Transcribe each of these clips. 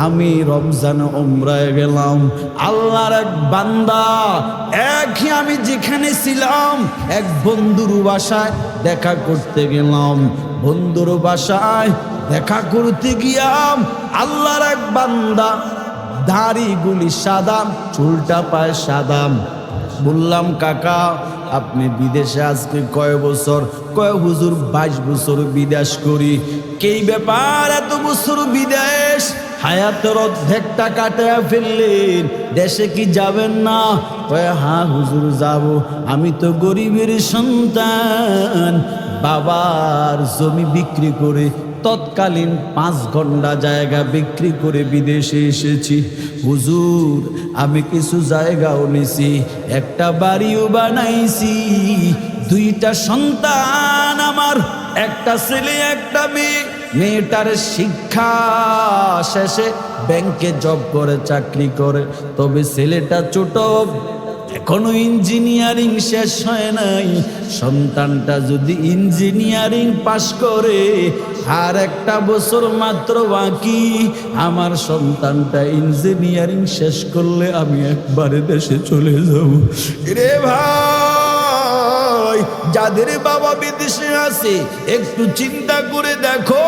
আমি রমজান উমরায় গেলাম, আল্লাহর এক বান্দা আমি যেখানে ছিলাম এক বন্ধুর বাসায় দেখা করতে গেলাম। বন্ধুর বাসায় দেখা করতে গিয়াম আল্লাহর এক বান্দা দাড়িগুলি সাদা, চুলটা পায় সাদা। বললাম, কাকা আপনি বিদেশে আজকে কয় বছর? কয় হুজুর 22 বছর বিদেশ করি। কি ব্যাপার এত বছর বিদেশ? হায়াতের অর্ধেকটা কাটায়া ফেললেন, দেশে কি যাবেন না? কয় হ্যাঁ হুজুর যাব। আমি তো গরিবের সন্তান, বাবার জমি বিক্রি করে তৎকালীন 5 ঘন্টা জায়গা বিক্রি করে বিদেশে এসেছি। হুজুর আমি কিছু জায়গাও নিছি, একটা বাড়িও বানাইছি, 2টা সন্তান আমার, একটা ছেলে একটা মেয়ে। মেয়েটার শিক্ষা শেষে ব্যাংকে জব করে, চাকরি করে, তবে ছেলেটা ছোট, এখনো ইঞ্জিনিয়ারিং শেষ হয় নাই। সন্তানটা যদি ইঞ্জিনিয়ারিং পাশ করে, আর একটা বছর মাত্র বাকি, আমার সন্তানটা ইঞ্জিনিয়ারিং শেষ করলে আমি একবারে দেশে চলে যাব। রে ভাই, যাদের বাবা বিদেশে আছে একটু চিন্তা করে দেখো,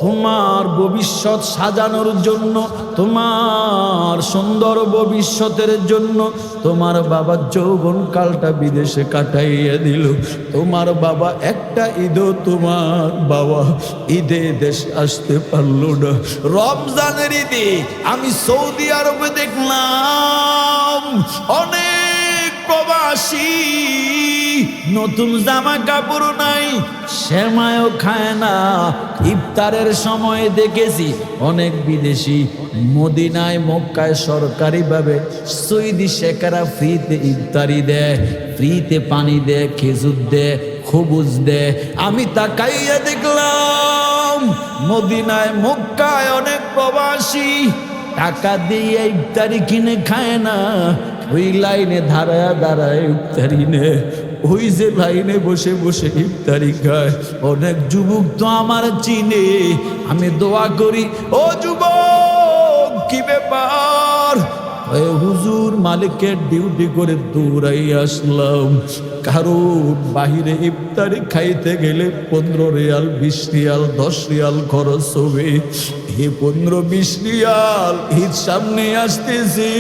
তোমার ভবিষ্যৎ সাজানোর জন্য, তোমার সুন্দর ভবিষ্যতের জন্য তোমার বাবা যৌবনকালটা বিদেশে কাটাইয়া দিল। তোমার বাবা একটা ঈদও তোমার বাবা ঈদে দেশ আসতে পারলো না। রমজানের ঈদে আমি সৌদি আরবে দেখলাম অনেক প্রবাসী নতুন জামা কাপড় নাই, সেমাইও খায় না। ইফতারের সময় দেখেছি অনেক বিদেশি মদিনায় মক্কায় সরকারিভাবে সৌদি শেখেরা ফ্রিতে ইফতারি দেয়, ফ্রিতে পানি দেয়, খেজুর দেয়, খবুজ দেয়। আমি তাকাইয়া দেখলাম মদিনায় মক্কায় অনেক প্রবাসী টাকা দিয়ে ইফতারি কিনে খায় না, ওই লাইনে দাঁড়ায় দাঁড়ায় ইফতারি নেয়, ওই যে লাইনে বসে বসে ইফতারি খায়। অনেক যুবক তো আমার চিনে, আমি দোয়া করি, ও যুবক কি ব্যাপার? হুজুর মালিকের ডিউটি করে দৌড়াই আসলাম, কারণ বাহিরে ইফতারি খাইতে গেলে 15 রিয়াল 20 রিয়াল 10 রিয়াল খরচ হবে। এই 15-20 রিয়াল ঈদ সামনে আসতেছি,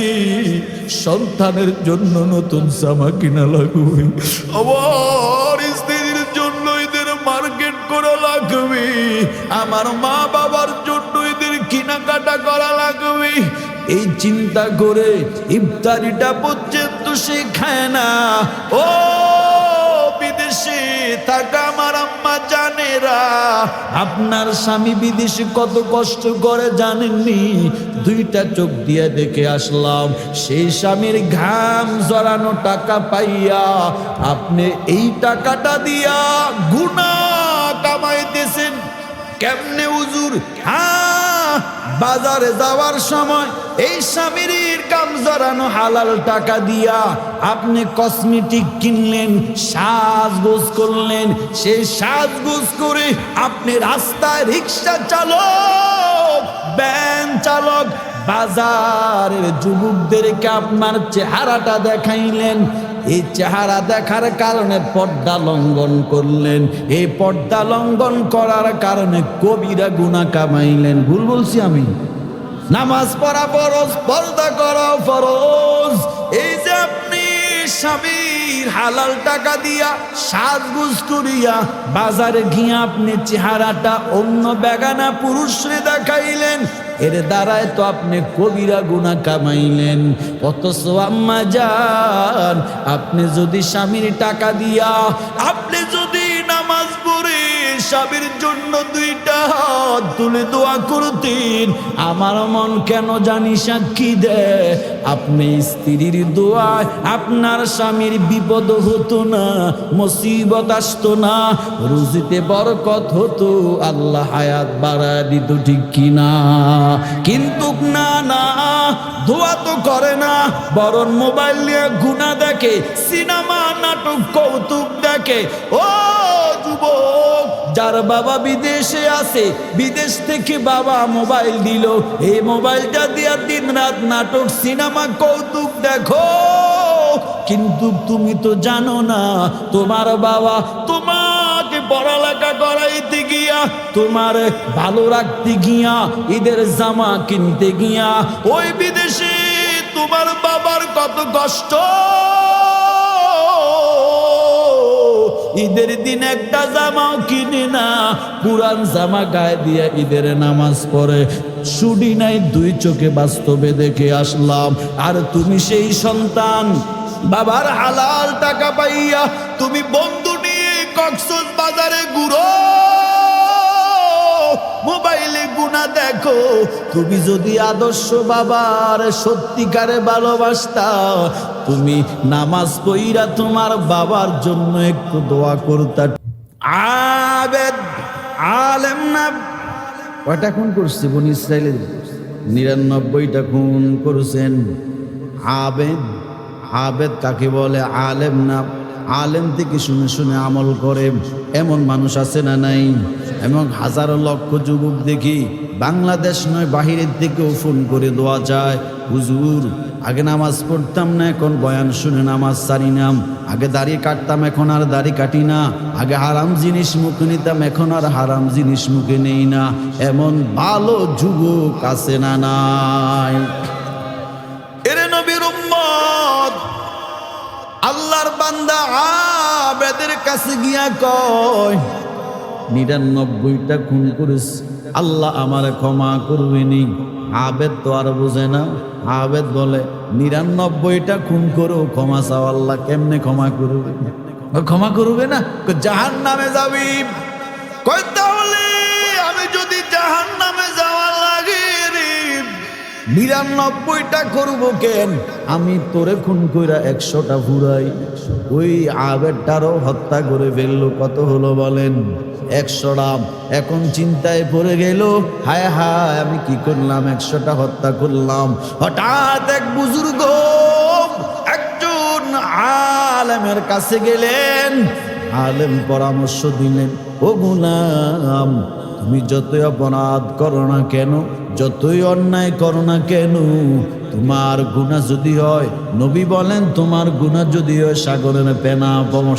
সন্তানের জন্য নতুন জামা কিনা লাগবে, আমার স্ত্রীর জন্য ঈদের মার্কেট করা লাগবে, আমার মা বাবার জন্য ঈদের কেনাকাটা করা লাগবে। এই চিন্তা করে ইফতারিটা পর্যন্ত সে খায় না। ও বিদেশে থাকা আমার আম্মা জানেরা, আপনার স্বামী বিদেশে কত কষ্ট করে জানেননি? 2টা চোখ দিয়ে দেখে আসলাম, সেই স্বামীর ঘাম জড়ানো টাকা পাইয়া আপনি এই টাকাটা দিয়া গুনাহ কামাইতেছেন কেমনে হুজুর? হ্যাঁ, বাজারে যাওয়ার সময় এই স্বামীর কাম জড়ানো হালাল টাকা দিয়া আপনি কসমেটিক কিনলেন, সাজগোজ করলেন, সেই সাজগোজ করে আপনি রাস্তায় রিক্সা চালক, ভ্যান চালক, বাজারের যুবকদেরকে আপনার চেহারাটা দেখাইলেন। এই চেহারা দেখার কারণে পর্দা লঙ্ঘন করলেন, এই পর্দা লঙ্ঘন করার কারণে কবিরা গুনাহ কামাইলেন। ভুল বলছি আমি? নামাজ পড়া ফরজ, পর্দা করা ফরজ। এই যে আপনি স্বামীর হালাল টাকা দিয়া সাজগুজ করিয়া বাজারে গিয়ে আপনি চেহারাটা অন্য বেগানা পুরুষরে দেখাইলেন, এর দ্বারায় তো আপনি কবিরা গুনাহ কামাইলেন। অথচ আম্মা জান, আপনি যদি স্বামীর টাকা দিয়া আপনি যদি নামাজ পড়ে স্বামীর জন্য 2টা হাত তুলে দোয়া করতেন, আমার মন কেন জানি সাক্ষী দেয় আপনি স্ত্রীর দোয়ায় আপনার স্বামীর বিপদ হতো না, মুসিবত আসতো না, রুজিতে বরকত হতো, আল্লাহ হায়াত বাড়ায় দিত, ঠিক কিনা? কিন্তু না না, দোয়া তো করে না, বরং মোবাইল নিয়ে গুনাহ দেখে, সিনেমা নাটক কৌতুক দেখে। ও যুবক, যার বাবা বিদেশে আছে, বিদেশ থেকে বাবা মোবাইল দিল, এই মোবাইলটা দিয়া দিন রাত নাটক সিনেমা কৌতুক দেখো। কিন্তু তুমি তো জানো না তোমার বাবা তোমাকে পড়ালেখা করাইতে গিয়া, তোমার ভালো রাখতে গিয়া, ঈদের জামা কিনতে গিয়া ওই বিদেশে তোমার বাবার কত কষ্ট। ঈদের দিন একটা জামাও কিনে না, পুরান জামা গায়ে দিয়া ঈদের নামাজ পড়ে। ছুটি নাই, দুই চোখে বাস্তবে দেখে আসলাম। আর তুমি সেই সন্তান, বাবার হালাল টাকা পাইয়া তুমি বন্ধু নিয়ে কক্সবাজারে ঘুরো, মোবাইলে গুনাহ দেখো। তুমি যদি আদর্শ বাবার সত্যিকারে ভালোবাসতা, তুমি নামাজ পড়িয়া তোমার বাবার জন্য একটু দোয়া করতা। আবেদ আলেম না, কয়টা খুন করছে বনি ইসরাইলের? 99টা খুন করেছেন। আবেদ, আবেদ কাকে বলে? আলেম না। আলেম থেকে শুনে শুনে আমল করে এমন মানুষ আছে না নাই? এমন হাজারো লক্ষ যুবক দেখি, বাংলাদেশ নয় বাহিরের থেকেও ফোন করে দেওয়া যায়, হুজুর আগে নামাজ পড়তাম না, এখন বয়ান শুনে নামাজ ছাড়ি না। আগে দাড়ি কাটতাম, এখন আর দাড়ি কাটি না। আগে হারাম জিনিস মুখে নিতাম, এখন আর হারাম জিনিস মুখে নেই না। এমন ভালো যুবক আছে না নাই? এরে নবীর উম্মত, আল্লাহর বান্দা আবেদের কাছে গিয়া কয় 99টা খুন করিস, আল্লাহ আমার ক্ষমা করবেনি। আবেদ তো আর বোঝে না। আবেদ বলে 99টা খুন করো, ক্ষমা চাও, আল্লাহ কেমনে ক্ষমা করবে? ক্ষমা করবে না, জাহান্নামে যাবি। কয় তাহলে আমি যদি জাহান্নামে যাওয়া লাগে 99টা করবো কেন? আমি তোরে খুন কইরা 100টা ফুরাই। ওই আবেদটারও হত্যা করে ফেললো। কত হলো বলেন? 100টা। এখন চিন্তায় পড়ে গেল, হায় হায় আমি কি করলাম, 100টা হত্যা করলাম। হঠাৎ এক বুজুর্গ একজন আলেমের কাছে গেলেন। আলেম পরামর্শ দিলেন, ও গোলাম, তুমি যতই অপরাধ করো না কেন, যতই অন্যায় করো না কেন, তোমার গুনাহ যদি হয়, নবী বলেন তোমার গুনাহ যদি হয় সাগরের ফেনা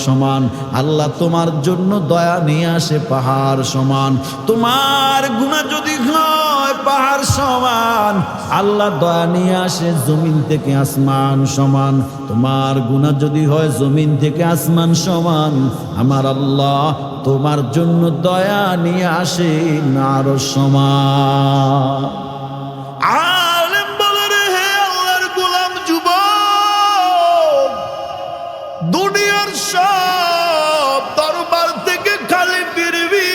সমান, আল্লাহ তোমার জন্য দয়া নিয়ে আসে পাহাড় সমান। তোমার গুনাহ যদি হয় পাহাড় সমান, আল্লাহ দয়া নিয়ে আসে জমিন থেকে আসমান সমান। তোমার গুনাহ যদি হয় জমিন থেকে আসমান সমান, আমার আল্লাহ তোমার জন্য দয়া নিয়ে আসে আরশ সমান। আলেম বলে, রে হে আল্লাহর গোলাম যুবক, দুনিয়ার সব দরবার থেকে খালি ফিরবি,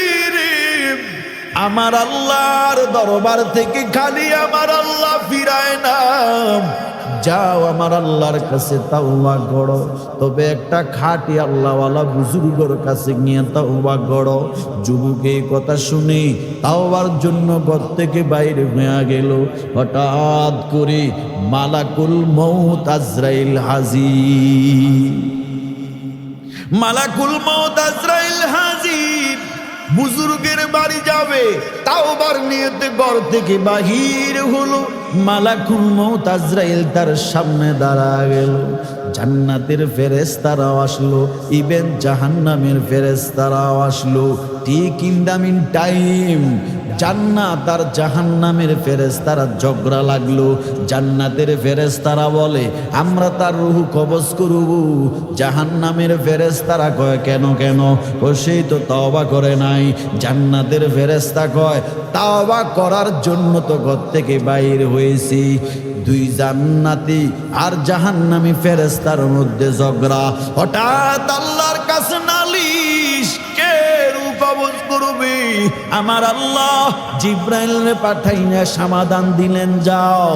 আমার আল্লাহর দরবার থেকে খালি আমার আল্লাহ ফিরায় না। যাও আমার আল্লাহর কাছে তাওবা করো, তবে একটা খাঁটি আল্লাহওয়ালা বুজুর্গর কাছে গিয়ে তাওবা করো। যুবক এই কথা শুনে তাওবার জন্য ঘর থেকে বাইরে হয়ে গেল। হঠাৎ করে মালাকুল মউত আজরাইল হাজির। মালাকুল মউত আজরাইল হাজির বুজুর্গের বাড়ি যাবে, তাওবার নিয়তে ঘর থেকে বাহির হলো। মালাকুল মউত আজরাইল তার সামনে দাঁড়া গেল। জান্নাতের ফেরেশতারাও আসলো, ইভেন জাহান্নামের ফেরেশতারাও আসলো। ঠিক ইন দ্য মিন টাইম জান্নাত আর জাহান্নামের ফেরেশতারা ঝগড়া লাগলো। জান্নাতের ফেরেশতারা বলে আমরা তার রূহ কবজ করব। জাহান্নামের ফেরেশতারা কয় কেন কেন? ও সেই তো তওবা করে নাই। জান্নাতের ফেরেশতা কয় তওবা করার জন্য তো ঘর থেকে বাইরে হয়েছি। দুই জান্নাতি আর জাহান্নামী ফেরেশতার মধ্যে ঝগড়া। হঠাৎ আল্লাহর কাছে নালিশ, কে রূহ কবজ করবে? আমার আল্লাহ জিব্রাইলকে পাঠাইয়া সমাধান দিলেন, যাও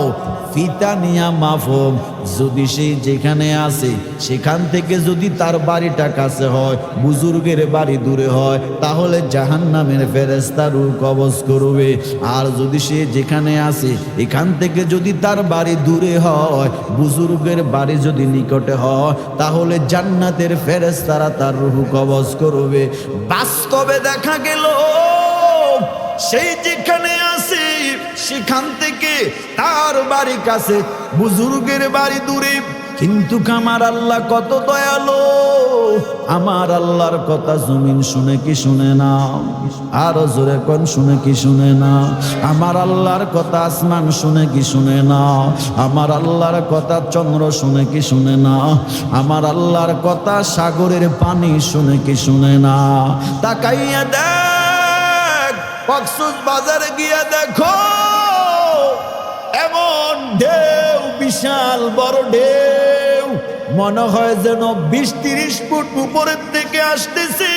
ফিতা নিয়া মাফম, যদি সে যেখানে আছে সেখান থেকে যদি তার বাড়িটা কাছে হয়, বুজুর্গের বাড়ি দূরে হয়, তাহলে জাহান্নামের ফেরেশতা রূহ কবজ করবে। আর যদি সে যেখানে আছে এখান থেকে যদি তার বাড়ি দূরে হয়, বুজুর্গের বাড়ি যদি নিকটে হয়, তাহলে জান্নাতের ফেরেশতারা তার রূহ কবজ করবে। বাস্তবে দেখা গেল সেই যেখানে আছে সেখান থেকে তার বাড়ি কাছে, বুজুর্গের বাড়ি দূরে। কিন্তু আমার আল্লাহ কত দয়ালু, আমার আল্লাহর কথা জমিন শুনে কি শুনে না? আরো জোরে কোন শুনে কি শুনে না? আমার আল্লাহর কথা আসমান শুনে কি শুনে না? আমার আল্লাহর কথা চন্দ্র শুনে কি শুনে না? আমার আল্লাহর কথা সাগরের পানি শুনে কি শুনে না? তাকাইয়া দেখ, কক্সবাজারে গিয়া দেখো, এমন ঢেউ, বিশাল বড় ঢেউ, মনে হয় যেন 20-30 ফুট উপরের থেকে আসতেছে।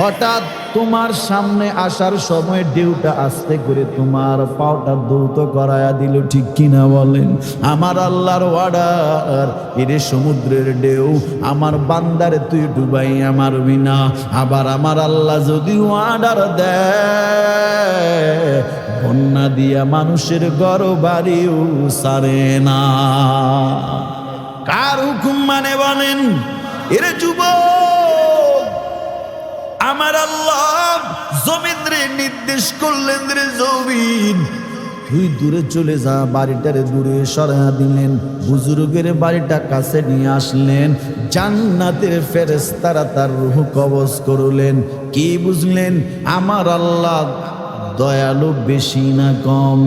হঠাৎ তোমার সামনে আসার সময় ঢেউটা আস্তে করে তোমার পাওটা দ্রুত করায়া দিল, ঠিক কিনা বলেন? আমার আল্লাহর ওয়ার্ডার, এরে সমুদ্রের ঢেউ, আমার বান্দারে তুই ডুবাইয়া মারবি না। আবার আমার আল্লাহ যদি ওয়ার্ডার দেয়, বন্যা দিয়া মানুষের ঘর বাড়িও সারে না। কার হুকুম মানে বলেন? এরে যুবক, আমার আল্লাহ জমিন রে নির্দেশ করলেন, রে জমিন তুই দূরে চলে যা, বাড়িটারে দূরে সরাইয়া দিলেন, বুজুর্গের বাড়িটা কাছে নিয়ে আসলেন, জান্নাতের ফেরেশতারা তার রূহ কবজ করলেন। কি বুঝলেন? আমার আল্লাহ দয়ালু বেশি না কম?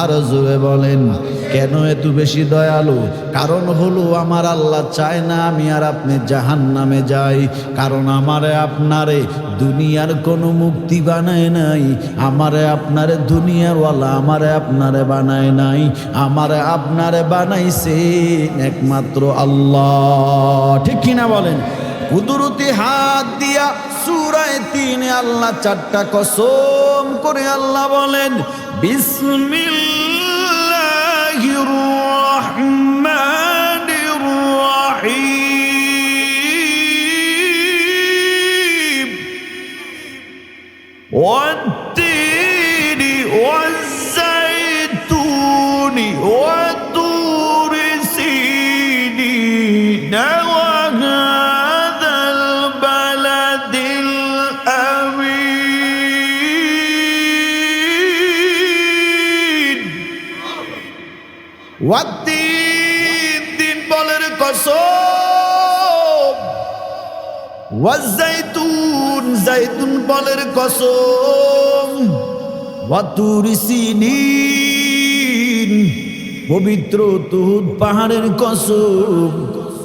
আর জোরে বলেন, কেন এত বেশি দয়ালু? কারণ হলো আমার আল্লাহ চায় না আমি আর আপনি জাহান্নামে যাই। কারণ আমারে আপনারে দুনিয়ার কোনো মুক্তি বানায় নাই, আমারে আপনারে দুনিয়ারওয়ালা আমারে আপনারে বানায় নাই, আমারে আপনারে বানাইছে একমাত্র আল্লাহ। ঠিক কিনা বলেন? কুদরতি হাত দিয়া সূরা ৩ আল্লাহ 4টা কসম করে আল্লাহ বলেন, বিসমিল্লাহির রহমানির রহিম, ওয়াত-তিনি ওয়াজ-জাইতুনি ওয়াত-তুরি সিনিন ওয়াত-তিন, তিন বলের কসম, ওয়াজ-জাইতুন, জাইতুন বলের কসম, ওয়াত-তুরি সিনিন, পবিত্র তুহুদ পাহাড়ের কসম,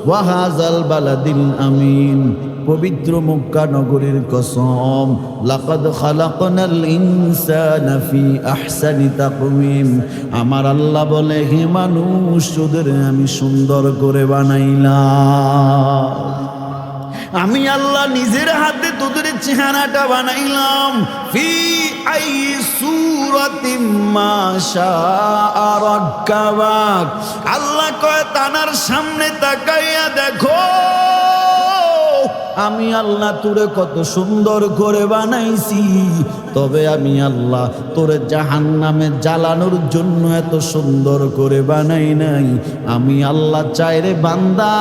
ওয়া হাযাল বালাদিল আমিন, পবিত্র মক্কা নগরীর কসম, লাকাদ খালাকনাল ইনসানা ফি আহসানি তাকওয়িম। আমার আল্লাহ বলে, হে মানুষ, তোদের আমি সুন্দর করে বানাইলাম। আমি আল্লাহ নিজের হাতে তোদের চেহারাটা বানাইলাম। ফি আই সূরাতিম মা শাআ রাক্কাবাক। আল্লাহ কয়, তানার সামনে তাকাইয়া দেখো, আমি আল্লাহ তোরে কত সুন্দর করে বানাইছি। তবে আমি আল্লাহ তোরে জাহান্নামে জ্বালানোর জন্য এত সুন্দর করে বানাই নাই। আমি আল্লাহ চাই রে বান্দা,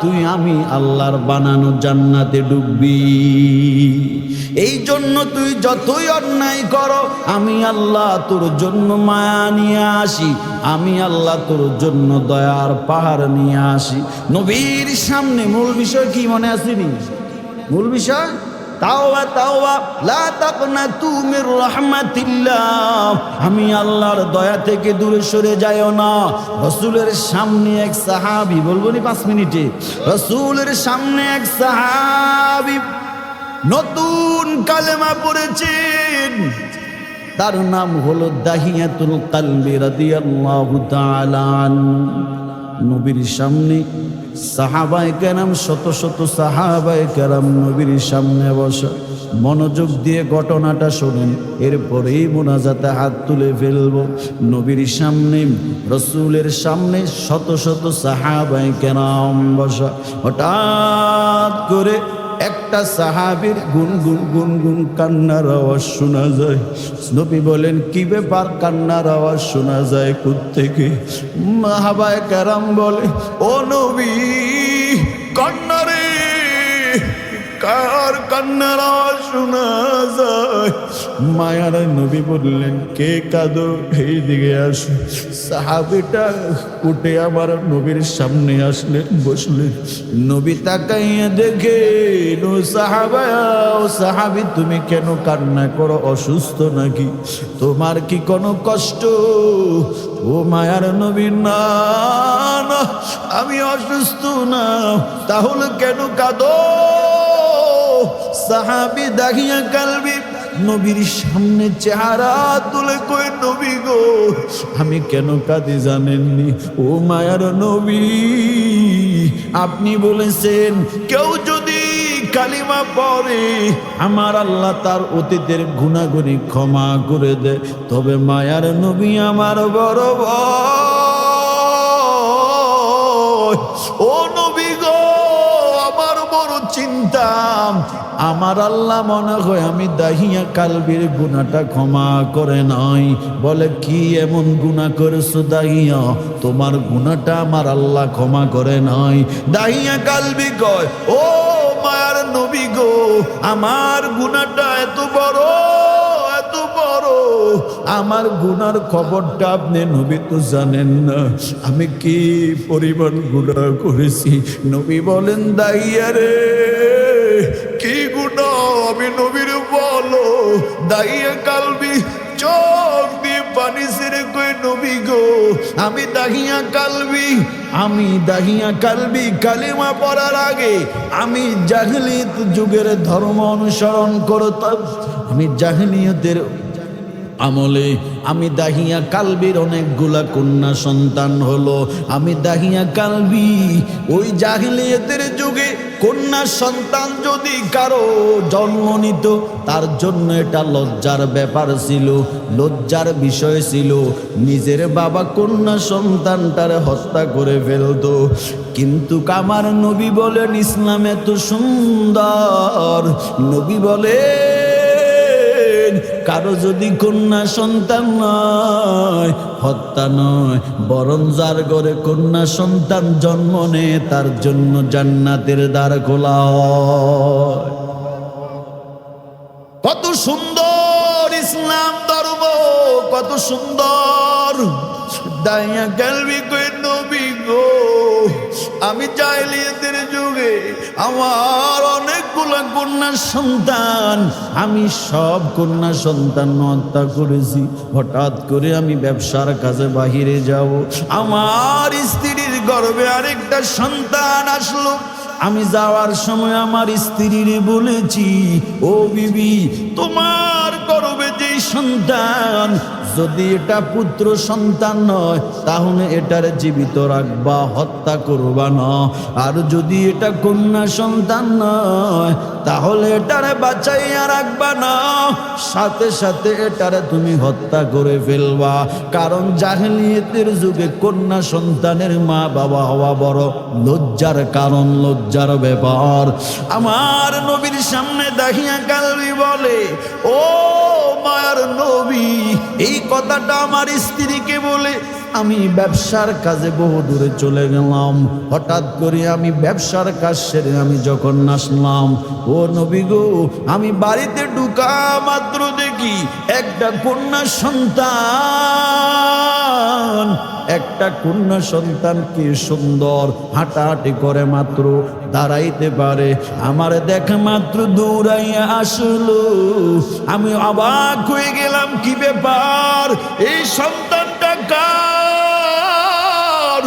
তুই আমি আল্লাহর বানানো জান্নাতে ডুববি। এই জন্য তুই যতই অন্যায় করো, আমি আল্লাহ তোর জন্য মায়া নিয়ে আসি, আমি আল্লাহ তোর জন্য দয়ার পাহাড় নিয়ে আসি। নবীর সামনে মূল বিষয় কি মনে আসেনি? মূল বিষয় তাওবা, তাওবা, লা তাকনাতু মির রাহমাতিল্লাহ। আমি আল্লাহর দয়া থেকে দূরে সরে যাইও না। রাসূলের সামনে এক সাহাবী, বলবো নি 5 মিনিটে, রাসূলের সামনে এক সাহাবী নতুন কালেমা পড়েছেন, তার নাম হলো দাহিয়াতুল কলবি রাদিয়াল্লাহু তাআলা আনহু। নবীর সামনে সাহাবায়ে কেরাম, শত শত সাহাবায়ে কেরাম নবীর সামনে বসা। মনোযোগ দিয়ে ঘটনাটা শোনেন, এরপরেই মোনাজাতে হাত তুলে ফেলবো। নবীর সামনে, রসুলের সামনে শত শত সাহাবায়ে কেরাম বসা। হঠাৎ করে একটা সাহাবীর গুনগুন গুনগুন কান্নার আওয়াজ শোনা যায়। নবী বলেন, কি ব্যাপার, কান্নার আওয়াজ শোনা যায় কোত্থেকে? সাহাবায়ে কেরাম বলে, ও নবী, কান্নারে, কার কান্নার আওয়াজ শোনা যায়? মায়ার নবী বললেন, কে কাঁদো, এই দিকে আসো। সাহাবীটা উঠে আমার নবীর সামনে আসলেন, বসলেন। নবী তাকাইয়া দেখে, ও সাহাবী, তুমি কেন কান্না করো? অসুস্থ নাকি? তোমার কি কোনো কষ্ট? ও মায়ার নবী, না না, আমি অসুস্থ না। তাহলে কেন কাঁদো? সাহাবী দাহিয়া কালবি নবীর সামনে চেহারা তুলে কই, নবী গো, আমি কেন কাঁদি জানেননি? ও মায়ার নবী, আপনি বলেছেন কেউ যদি কালিমা পড়ে আমার আল্লাহ তার অতীতের গুনাহগুনি ক্ষমা করে দেয়। তবে মায়ার নবী, আমার বড় ভয়। ও নবী গো, আমার বড় চিন্তা, আমার আল্লাহ মনে হয় আমি দাহিয়া কালবির গুনাহটা ক্ষমা করে নাই। বলে, কি এমন গুনাহ করেছো দাহিয়া, তোমার গুনাহটা আমার আল্লাহ ক্ষমা করে নাই? দাহিয়া কালবি কয়, ও মায়ার নবী গো, আমার গুনাহটা এত বড়, এত বড়, আমার গুনার খবরটা আপনি নবী তো জানেন না, আমি কি পরিমাণ গুনাহ করেছি। নবী বলেন, দাহিয়া রে, কি গুনাহ আমি নবীর বলো? দাহিয়া কালবি চোখ দিয়ে পানি ছেড়ে কই, নবী গো, আমি দাহিয়া কালবি কালিমা পড়ার আগে আমি জাহেলিয়ত যুগের ধর্ম অনুসরণ করতাম। আমি জাহেলিয়তের আমলে আমি দাহিয়া কালবির অনেকগুলা কন্যা সন্তান হলো। আমি দাহিয়া কালবি ওই জাহিলিয়াতের যুগে কন্যা সন্তান যদি কারো জন্ম নিত, তার জন্য এটা লজ্জার ব্যাপার ছিল, লজ্জার বিষয় ছিল। নিজের বাবা কন্যা সন্তানটারে হত্যা করে ফেলতো। কিন্তু আমার নবী বলেন, ইসলাম এত সুন্দর। নবী বলে, কারো যদি কন্যা সন্তান নয়, হত্যা নয়, বরং যার ঘরে কন্যা সন্তান জন্ম নেয় তার জন্য জান্নাতের দ্বার খোলা হয়। কত সুন্দর ইসলাম ধর্ম, কত সুন্দর। দাইয়া কালবি কই, নবী গো, আমি জাহেলিয়াতের যুগে আমার অনেকগুলো কন্যা সন্তান, আমি সব কন্যা সন্তান হত্যা করেছি। হঠাৎ করে আমি ব্যবসার কাজে বাহিরে যাব, আমার স্ত্রীর গর্ভে আরেকটা সন্তান আসলো। আমি যাওয়ার সময় আমার স্ত্রীর বলেছি, ও বিবি, তোমার গর্ভে যে সন্তান, যদি এটা পুত্র সন্তান নয় তাহলে এটার জীবিত রাখবা, হত্যা করবা না। আর যদি এটা কন্যা সন্তান নয় তাহলে এটারে বাঁচাইয়া রাখবা না, সাথে সাথে এটারে তুমি হত্যা করে ফেলবা। কারণ জাহেলিয়াতের যুগে কন্যা সন্তানের মা বাবা হওয়া বড় লজ্জার কারণ, লজ্জার ব্যাপার। আমার নবীর সামনে দাহিয়া কালবি বলে, ও মায়ার নবী, এই কথাটা আমার স্ত্রীকে বলে আমি ব্যবসার কাজে বহু দূরে চলে গেলাম। হঠাৎ করে আমি ব্যবসার কাজ সেরে আমি যখন আসলাম, ও নবী গো, আমি বাড়িতে ঢুকা মাত্র দেখি একটা কন্যা সন্তান, একটা কন্যা সন্তান কি সুন্দর, হাঁটাহাঁটি করে মাত্র, দাঁড়াইতে পারে। আমার দেখা মাত্র দৌড়াইয়া আসলো। আমি অবাক হয়ে গেলাম, কি ব্যাপার, এই সন্তানটা কার?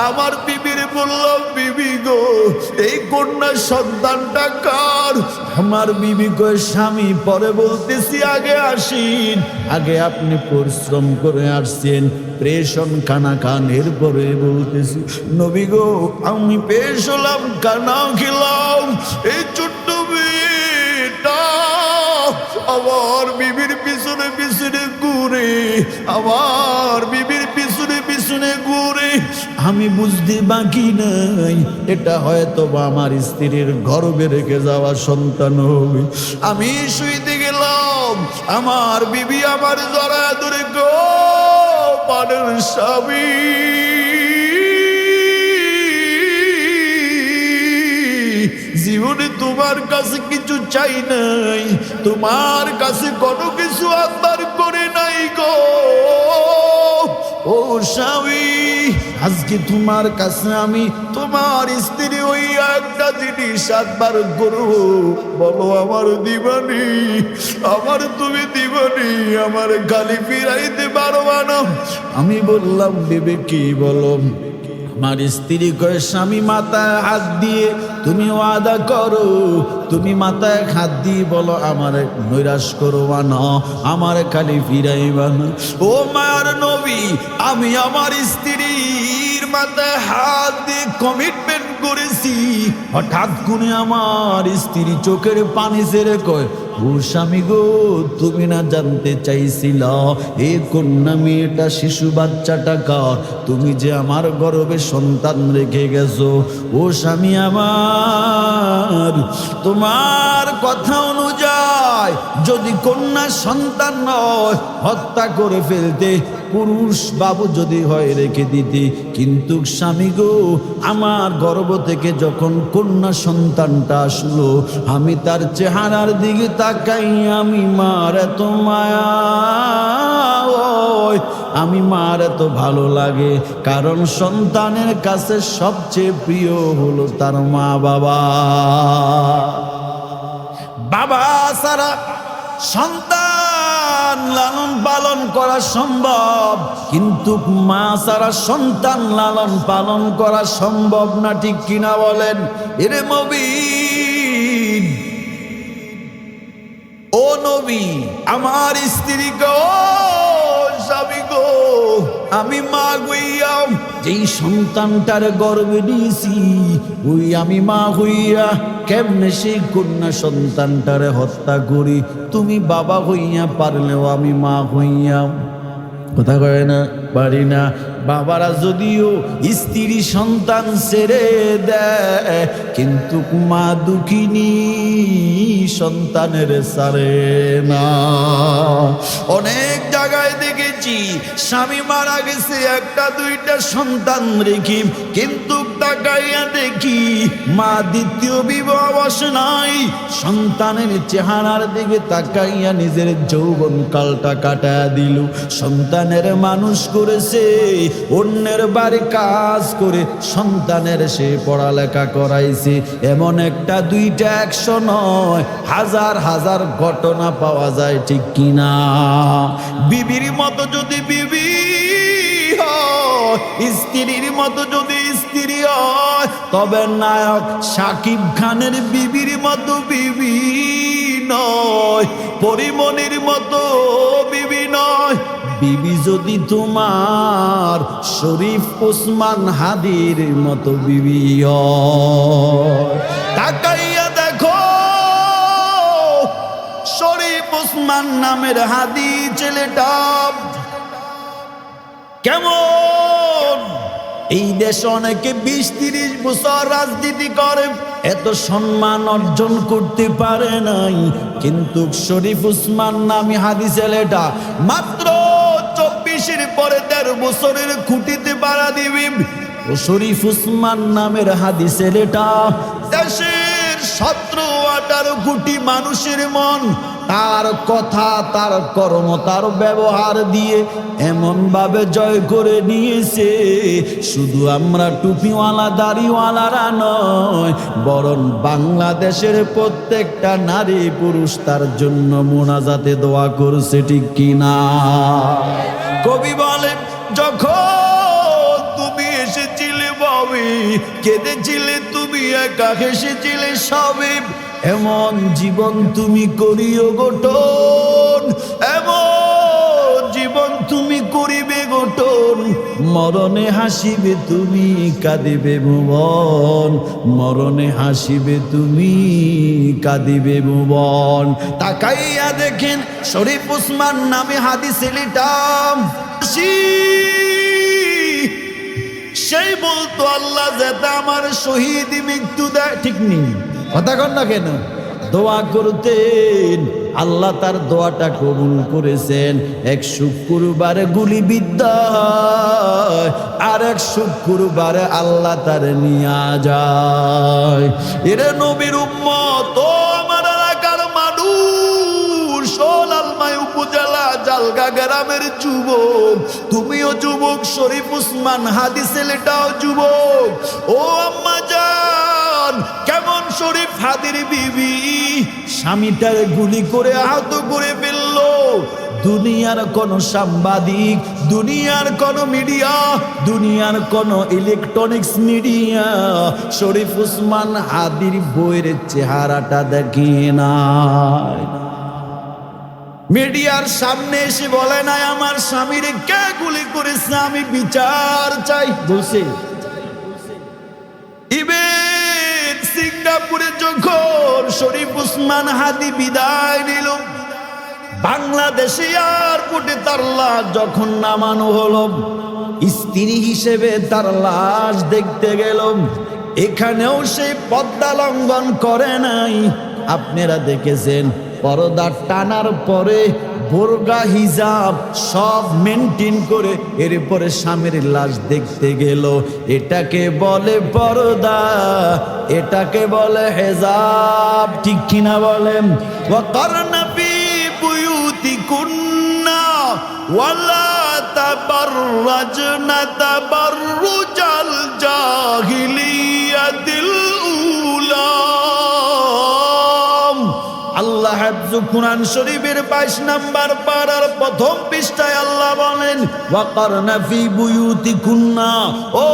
আমার বিবির বললাম, বিবি গো, এই কন্যা সন্তানটা কার? আমার বিবি কয়, স্বামী পরে বলতেছি, আগে আসিন, আগে আপনি পরিশ্রম করে আসছেন, প্রেশন খানা খান, এরপরে বলতেছি। নবী গো, আমি পেশ হলাম, খানা খেলাম, এই ছোট্ট মেয়েটা আমার বিবির পিছনে পিছনে ঘুরে, আমার বিবির পিছনে পিছনে ঘুরে। আমি বুঝতে বাকি নাই এটা হয়তো আমার স্ত্রীর গর্ভে রেখে যাওয়া সন্তান হবে। আমি শুইতে গেলাম, আমার বিবি আমার জড়া ধরে গো পানের স্বামী, জীবনে তোমার কাছে কিছু চাই নাই, তোমার কাছে কোনো কিছু আবদার করে নাই গো। ও স্বামী, আজকে তোমার কাছে আমি তোমার স্ত্রী ওই একটা জিনিস আবদার করব, বলো আমার দিবানি, আমার তুমি দিবানি, আমার গালি ফিরাইতে পারবা না। আমি বললাম বিবে কি বলো? আমার স্ত্রী কয়ে স্বামী মাথায় হাত দিয়ে তুমি ওয়াদা করো, তুমি মাথায় হাত দিয়ে বলো আমার নৈরাশ করবা না, আমার খালি ফিরাইবা না। ও মায়ার নবী, আমি আমার স্ত্রীর মাথায় হাত দিয়ে কমিটমেন্ট করেছি, হঠাৎ করে আমার স্ত্রী চোখের পানি ছেড়ে কয়, ও স্বামী গো, তুমি না জানতে চাইছিল এ কন্যা মেয়েটা শিশু বাচ্চাটা কার? তুমি যে আমার গর্ভে সন্তান রেখে গেছো। ও স্বামী আমার, তোমার কথা অনুযায়ী যদি কন্যা সন্তান নয় হত্যা করে ফেলতে, পুরুষ বাবু যদি হয় রেখে দিতে, কিন্তু স্বামী গো, আমার গর্ভ থেকে যখন কন্যা সন্তানটা আসলো, আমি তার চেহারার দিকে তাকাই, আমি মার এত মায়া, আমি মার এত ভালো লাগে, কারণ সন্তানের কাছে সবচেয়ে প্রিয় হলো তার মা বাবা। বাবা ছাড়া সন্তান লালন পালন করা সম্ভব, কিন্তু মা ছাড়া সন্তান লালন পালন করা সম্ভব না, ঠিক কিনা বলেন? এরে মুবিন, ও নবী, আমার স্ত্রী গো, স্বামী গো, আমি মা হইয়া যেই সন্তানটার গর্ভে নিয়েছি, ওই আমি মা হইয়া কেমনে সেই কন্যা সন্তানটারে হত্যা করি? তুমি বাবা হইয়া পারলেও আমি মা হইয়া কথা কয় না, পারি না। বাবারা যদিও স্ত্রী সন্তান ছেড়ে দেয়, কিন্তু মা দুঃখিনী সন্তানের ছাড়ে না। অনেক জায়গায় দেখেছি স্বামী মারা গেছে একটা দুইটা সন্তান রেখে, কিন্তু তাকাইয়া দেখি মা দ্বিতীয় বিবাহ বসে নাই, সন্তানের চেহারার দিকে তাকাইয়া নিজের যৌবন কালটা কাটায়া দিল, সন্তানের মানুষ করেছে, অন্যের বাড়ি কাজ করে সন্তানের সে পড়ালেখা করাইছে। এমন একটা দুইটা 100 নয়, হাজার হাজার ঘটনা পাওয়া যায়, ঠিক কিনা? বিবির মতো যদি বিবি হয়, স্ত্রীর মতো যদি স্ত্রী হয়, তবে নায়ক শাকিব খানের বিবির মতো বিবি নয়, পরিমণির মতো বিবি নয়। বিবি যদি তোমার শরীফ ওসমান হাদির মতো বিবি হয়, তাকাইয়া দেখো শরীফ ওসমান নামের হাদি ছেলেটা কেমন। এই দেশে অনেকে 20-30 বছর রাজনীতি করে, এত সম্মান অর্জন করতে পারে নাই, কিন্তু শরীফ ওসমান নামী হাদি ছেলেটা মাত্র 24-এর পরে 13 বছরের খুঁটিতে পাড়া দিবি। ও শরীফ ওসমান নামের হাদি ছেলেটা দেশের 17-18 কোটি মানুষের মন তার কথা, তার কর্ম, তার ব্যবহার দিয়ে এমন ভাবে জয় করে নিয়েছে, শুধু আমরা টুপিওয়ালা দাড়িওয়ালারা নয়, বরং বাংলাদেশের প্রত্যেকটা নারী পুরুষ তার জন্য মোনাজাতে দোয়া করছে, ঠিক কিনা? কবি বলেন, যখন তুমি এসেছিলে ববে, কেঁদেছিলে তুমি, একা হেসেছিলে সবে, এমন জীবন তুমি করিও গঠন, এমন জীবন তুমি করিবে গঠন, মরণে হাসিবে তুমি কাঁদিবে ভুবন, মরণে হাসিবে তুমি কাঁদিবে ভুবন। তাকাইয়া দেখেন শরীফ উসমান নামে হাদিসে লিটাম সেই বলতো আল্লাহ যাতে আমার শহীদ মৃত্যু দেয়, ঠিক নেই কথা কন না কেন? দোয়া করতেন, আল্লাহ তার দোয়াটা কবুল করেছেন। এক শুক্রবারে গুলিবিদ্ধ আর এক শুক্রবারে আল্লাহ তার নিয়ে যায়। এরে নবীর উম্মত, ও আমার এলাকার মানুষ, সোনালমাই উপজেলা জালগা গ্রামের যুবক, তুমিও যুবক, শরীফ উসমান হাদিসে লেটাও যুবক। ও আম্মা জান, কেমন শরীফ হাদির বিবি স্বামীটার গুলি করে আহত করে ফেললো। দুনিয়ার কোন সাংবাদিক, দুনিয়ার কোন মিডিয়া, দুনিয়ার কোন ইলেকট্রনিক্স মিডিয়া শরীফ উসমান হাদির বইয়ের চেহারাটা দেখে নাই। মিডিয়ার সামনে এসে বলে নাই আমার স্বামীর কে গুলি করেছে, আমি বিচার চাই বলছে। ইভেন সিঙ্গাপুরে যখন শরীফ উসমান হাদি বিদায় নিল, বাংলাদেশে এয়ারপোর্টে তার লাশ যখন নামানো হলো, স্ত্রী হিসেবে তার লাশ দেখতে গেল। এখানেও সেই পর্দা লঙ্ঘন করে নাই। আপনারা দেখেছেন পর্দা টানার পরে বোরকা হিজাব সব মেনটেন করে এরপরে স্বামীর লাশ দেখতে গেল। এটাকে বলে পর্দা, এটাকে বলে হেজাব, ঠিক কিনা বলেন? ওয়াকারনা ফি বুয়ুতিকুন্না ওয়ালা তাবাররাজনা তাবাররুজাল জাহিলিয়াতিল উলা। আল্লাহ হাফজু কুরআন শরীফের 22 নম্বর পারার প্রথম পৃষ্ঠায় আল্লাহ বলেন ওয়াকারনা ফি বুয়ুতিকুন্না, ও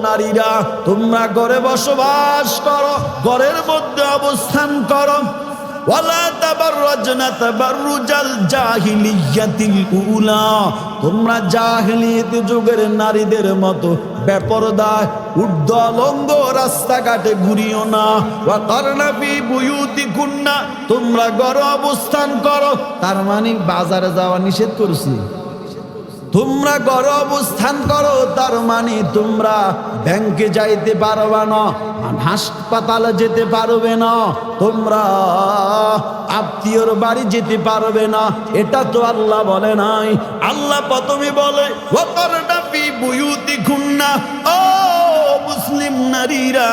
নারীরা তোমরা ঘরে বসবাস করো, ঘরের মধ্যে অবস্থান করো। ওয়ালা তাবাররাজনা তাবাররুজাল জাহিলিয়াতিল উলা, তোমরা জাহিলিয়াত যুগের নারীদের মতো বেপরদা উর্ধ্বলঙ্গ রাস্তাঘাটে ঘুরিও না। ওয়াকারনা ফি বুয়ুতিকুন্না, তোমরা ঘরে অবস্থান করো। তার মানে বাজারে যাওয়া নিষেধ করছি। তোমরা ঘরে অবস্থান করো তার মানে তোমরা ব্যাংকে যাইতে পারবে না, হাসপাতালে যেতে পারবে না, তোমরা আত্মীয়র বাড়ি যেতে পারবে না। এটা তো আল্লাহ বলে নাই। আল্লাহ প্রথমে বলে ওয়াকারনা ফি বুয়ুতিকুন্না, ও মুসলিম নারীরা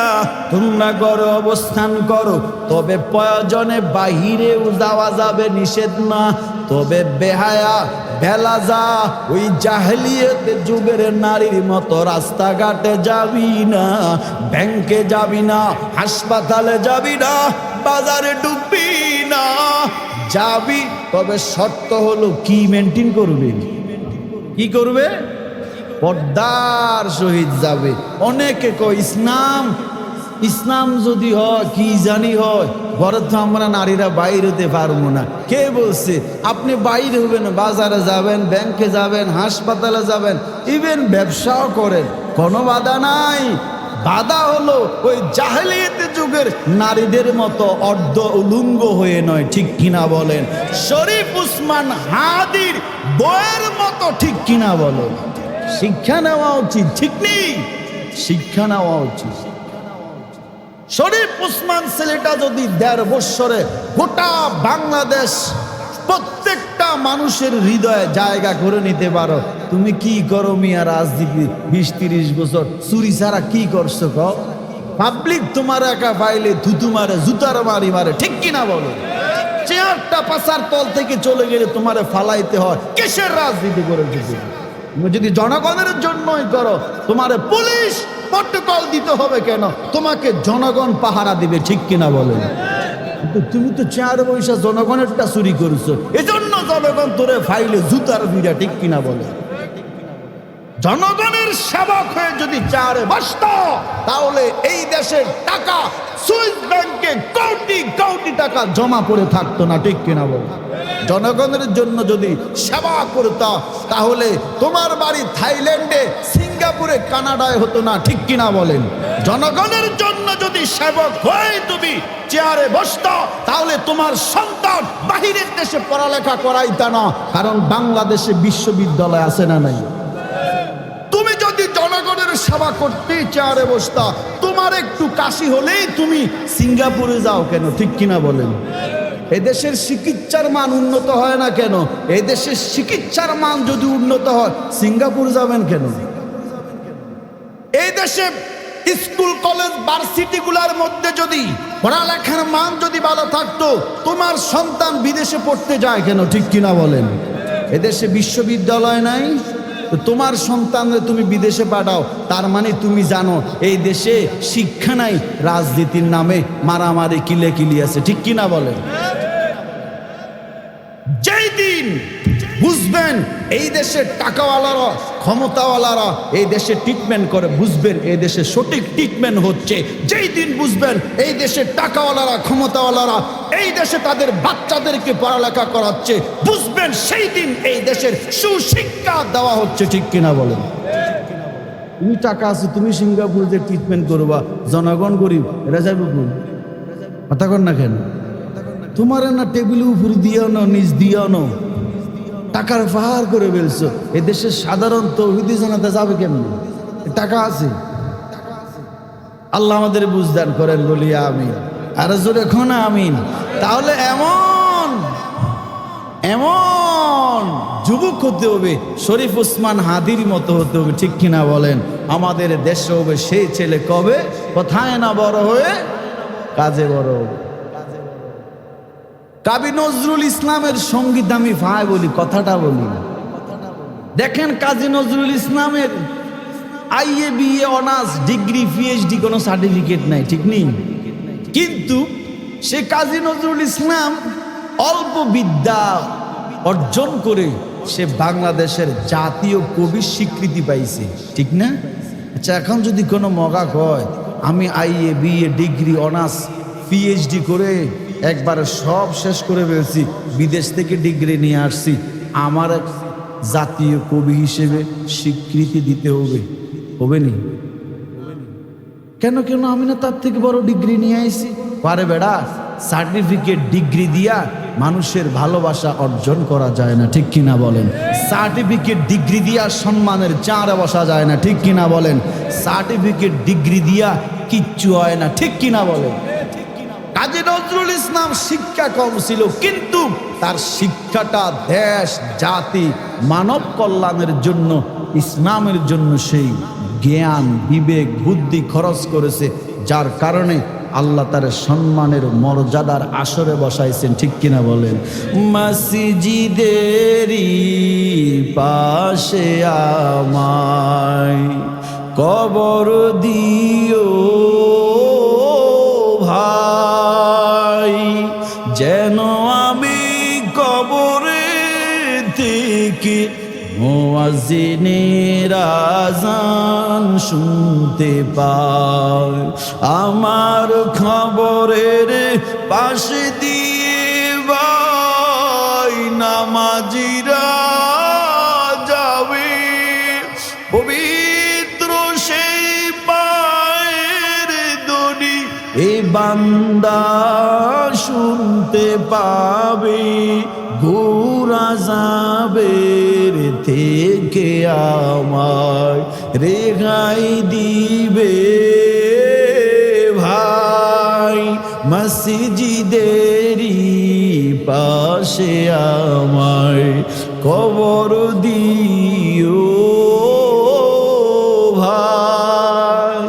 তোমরা ঘরে অবস্থান করো, তবে প্রয়োজনে বাহিরেও যাওয়া যাবে, নিষেধ না। তবে বেহায়া বেলাজা ওই জাহেলিয়াত যুগের নারীর মতো রাস্তাঘাটে যাবি না, ব্যাংকে যাবি না, হাসপাতালে যাবি না, বাজারে ঢুকবি না। যাবি তবে শর্ত হলো কি মেনটেন করবে, কি করবে? পর্দার সহিত যাবে। অনেকে কয় ইসলাম, ইসলাম যদি হয় কি জানি হয়, ঘরে তো আমরা নারীরা বাইরে হতে পারবো না। কে বলছে? আপনি বাইরে হবেন, বাজারে যাবেন, ব্যাংকে যাবেন, হাসপাতালে যাবেন, ইভেন ব্যবসাও করেন, কোনো বাধা নাই। বাধা হলো ওই জাহেলিয়াত যুগের নারীদের মতো অর্ধ উলঙ্গ হয়ে নয়, ঠিক কিনা বলেন? শরীফ উসমান হাদির বইয়ের মতো, ঠিক কিনা বলেন? শিক্ষা নেওয়া উচিত, ঠিক নেই? শিক্ষা নেওয়া উচিত। শরীফ উসমান ছেলেটা যদি 1.5 বছরে গোটা বাংলাদেশ প্রত্যেকটা মানুষের হৃদয়ে জায়গা করে নিতে পারো, তুমি কি করো মিয়া? রাজনীতি 20-30 বছর চুরি ছাড়া কি করছো? কও পাবলিক তোমার একা পাইলে থুতু মারে, জুতার মারি মারে, ঠিক কিনা বলো? চেয়ারটা পাশার তল থেকে চলে গেলে তোমারে ফালাইতে হয়। কিসের রাজনীতি করে? তুমি যদি জনগণের জন্যই করো, তোমারে পুলিশ প্রটোকল দিতে হবে কেন? তোমাকে জনগণ পাহারা দিবে, ঠিক কিনা বলেন? কিন্তু তুমি তো চেয়ারে বৈশা জনগণেরটা চুরি করছো, এজন্য জনগণ তোরে ফাইলে জুতার বিড়া, ঠিক কিনা বলে? জনগণের সেবক হয়ে যদি চেয়ারে বসত, তাহলে এই দেশের টাকা সুইস ব্যাংকে কোটি কোটি টাকা জমা পড়ে থাকতো না, ঠিক কিনা বলে? জনগণের জন্য যদি সেবা করতা, তাহলে তোমার বাড়ি থাইল্যান্ডে, সিঙ্গাপুরে, কানাডায় হতো না, ঠিক কিনা বলেন? জনগণের জন্য যদি সেবক হয়ে তুমি চেয়ারে বসতা, তাহলে তোমার সন্তান বাহিরের দেশে পড়ালেখা করাইতা না, কারণ বাংলাদেশে বিশ্ববিদ্যালয় আছে না নাই? তুমি যদি জনগণের সেবা করতে চেয়ারে বসতা, তোমার একটু কাশি হলেই তুমি সিঙ্গাপুরে যাও কেন, ঠিক কিনা বলেন? এদেশের চিকিৎসার মান উন্নত হয় না কেন? এদেশের চিকিৎসার মান যদি উন্নত হয়, সিঙ্গাপুর যাবেন কেন? এই দেশে স্কুল, কলেজ, ভার্সিটিগুলোর মধ্যে যদি পড়ালেখার মান যদি ভালো থাকতো, তোমার সন্তান বিদেশে পড়তে যায় কেন, ঠিক কিনা বলেন? এদেশে বিশ্ববিদ্যালয় নাই, তো তোমার সন্তানকে তুমি বিদেশে পাঠাও, তার মানে তুমি জানো এই দেশে শিক্ষা নাই, রাজনীতির নামে মারামারি কিলে আছে, ঠিক কিনা বলেন? যেই দিন বুঝবেন এই দেশের টাকাওয়ালারা, ক্ষমতাওয়ালারা এই দেশে ট্রিটমেন্ট করে, বুঝবেন এই দেশে সঠিক ট্রিটমেন্ট হচ্ছে। যেই দিন বুঝবেন এই দেশের টাকাওয়ালারা, ক্ষমতাওয়ালারা এই দেশে তাদের বাচ্চাদেরকে পড়ালেখা করাচ্ছে, বুঝবেন সেই দিন এই দেশের সুশিক্ষা দেওয়া হচ্ছে, ঠিক কিনা বলেন? তুমি টাকা আছে, তুমি সিঙ্গাপুরে যে ট্রিটমেন্ট করবা, জনগণ গরিব, এরা যাবে কথা কর না কেন? তোমার না টেবিলের উপর দিও না, নিচ দিও না, টাকার পাহাড় করে ফেলছো। এদেশের সাধারণ তৌহিদি জানাতে যাবে কেমন? টাকা আছে। আল্লাহ আমাদের বুঝদান করেন, বলি আমিন। আর জোরে এখন আমিন। তাহলে এমন এমন যুবক হতে হবে, শরীফ ওসমান হাদির মতো হতে হবে, ঠিক কিনা বলেন? আমাদের দেশে হবে সেই ছেলে কবে কোথায় না বড় হয়ে কাজে বড় হবে। কাবি নজরুল ইসলামের সঙ্গীত আমি ভাই বলি, কথাটা বলি। দেখেন কাজী নজরুল ইসলামের IA, BA, honours, degree, PhD কোনো সার্টিফিকেট নাই, ঠিক নেই, কিন্তু সে কাজী নজরুল ইসলাম অল্প বিদ্যা অর্জন করে সে বাংলাদেশের জাতীয় কবির স্বীকৃতি পাইছে, ঠিক না? আচ্ছা, এখন যদি কোনো মগা কয় আমি IA, BA, degree, honours, PhD করে একবারে সব শেষ করে ফেলছি, বিদেশ থেকে ডিগ্রি নিয়ে আসছি, আমার জাতীয় কবি হিসেবে স্বীকৃতি দিতে হবে, হবে নি? কেন কেন আমি না তার থেকে বড় ডিগ্রি নিয়ে আইছি? পারে বেড়া, সার্টিফিকেট, ডিগ্রি দিয়া মানুষের ভালোবাসা অর্জন করা যায় না, ঠিক কিনা বলেন? সার্টিফিকেট, ডিগ্রি দিয়া সম্মানের চাঁড়ে বসা যায় না, ঠিক কিনা বলেন? সার্টিফিকেট, ডিগ্রি দিয়া কিচ্ছু হয় না, ঠিক কিনা বলেন? কাজী নজরুল ইসলাম শিক্ষা কম ছিল, কিন্তু তার শিক্ষাটা দেশ, জাতি, মানব কল্যাণের জন্য, ইসলামের জন্য সেই জ্ঞান, বিবেক, বুদ্ধি খরচ করেছে, যার কারণে আল্লাহ তার সম্মানের মর্যাদার আসরে বসাইছেন, ঠিক কিনা বলেন? মসজিদেরই পাশে আমায় কবর দিও ভাই, যেন আমি কবরে থেকে মুয়াজ্জিনের আযান শুনতে পাই, আমার খবরের পাশে দিয়ে ভাই নামাজিরা যাবে, পবিত্র সেই পায়ের দড়ি এই বান্দা শুনতে পাবে, গোরা যাবের থেকে আমায় রেহাই দিবে ভাই, মসজিদেরই পাশে আমায় কবর দিও ভাই।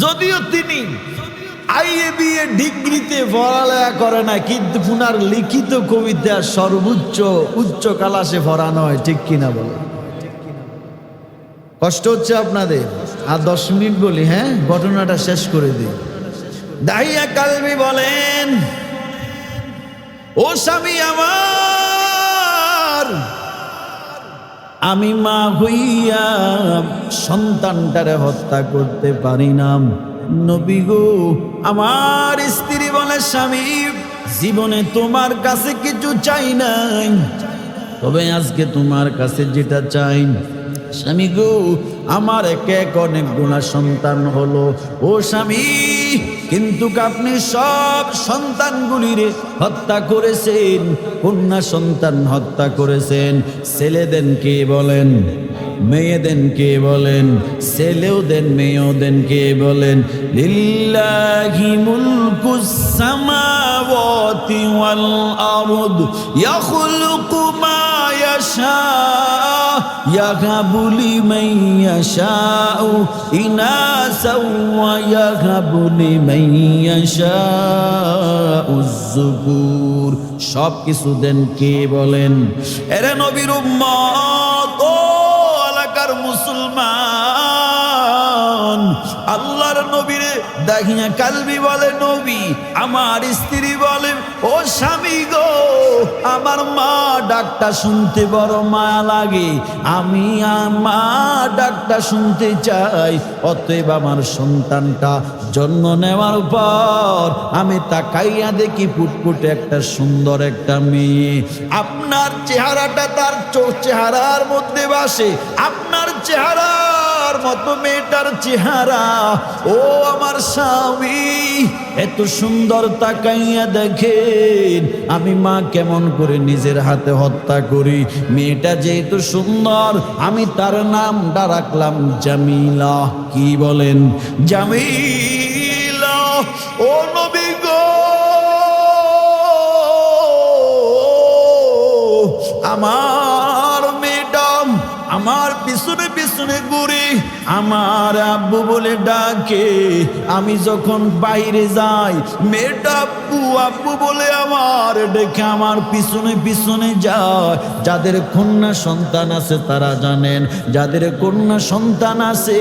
যদিও তিনি আইএ, বিএ, ডিগ্রিতে পড়ালেখা করে না, কিন্তু পুনার লিখিত কবিতা সর্বোচ্চ উচ্চ ক্লাসে পড়ানো হয়, ঠিক কিনা বলে? কষ্ট হচ্ছে আপনাদের? আর 10 মিনিট বলি, হ্যাঁ, ঘটনাটা শেষ করে দিই। দাহিয়া কালবি বলেন, ও স্বামী আমার, আমি মা হইয়া সন্তানটারে হত্যা করতে পারি না। নবী গো, আমার স্ত্রী বলে, স্বামী জীবনে তোমার কাছে কিছু চাই নাই, তবে আজকে তোমার কাছে যেটা চাই, স্বামী গো, আমার এক এক অনেক গুণা সন্তান হলো। ও স্বামী, কিন্তু আপনি সব সন্তানগুলিরে হত্যা করেছেন, কন্যা সন্তান হত্যা করেছেন। ছেলে দেন কে বলেন, মেয়ে দেন কে বলেন, ছেলেও দেন মেয়েও দেন কে বলেন। লিল্লাহি মুলকুস সামাওয়াতি ওয়াল আরদ ইয়াখলুকু মা ইয়াশা ইয়াহাবু লিমান ইয়াশাউ ইনাসা ওয়া ইয়াহাবু লিমান ইয়াশাউ যুকুর। সব কিছু দেন কে বলেন? এরে নবীর উম্মত, ও এলাকার মুসলমান, আল্লাহর নবীরে দাহিয়া কালবি বলে নবী, আমার স্ত্রী বলে ও স্বামী গো, আমার মা ডাকটা শুনতে বড় মায়া লাগে, আমি মা ডাকটা শুনতে চাই। অতএব আমার সন্তানটা জন্ম নেওয়ার পর আমি তাকাইয়া দেখি ফুটফুটে একটা সুন্দর একটা মেয়ে, আপনার চেহারাটা তার চেহারার মধ্যে বাসে, আপনার চেহারার মতো মেয়েটার চেহারা। ও আমার স্বামী, এত সুন্দর তাকাইয়া দেখেন, আমি মা কেমন করে নিজের হাতে হত্যা করি। মেয়েটা যেহেতু সুন্দর, আমি তার নামটা রাখলাম জামিলা। কি বলেন? জামিলা। ও নবী গো, আমার মেয়েটাম আমার পিছনে পিছনে ঘুরে আমার আব্বু বলে ডাকে। আমি যখন বাইরে যাই, মেয়েটা আব্বু আব্বু বলে আমার ডেকে আমার পিছনে পিছনে যায়। যাদের কন্যা সন্তান আছে তারা জানেন, যাদের কন্যা সন্তান আছে,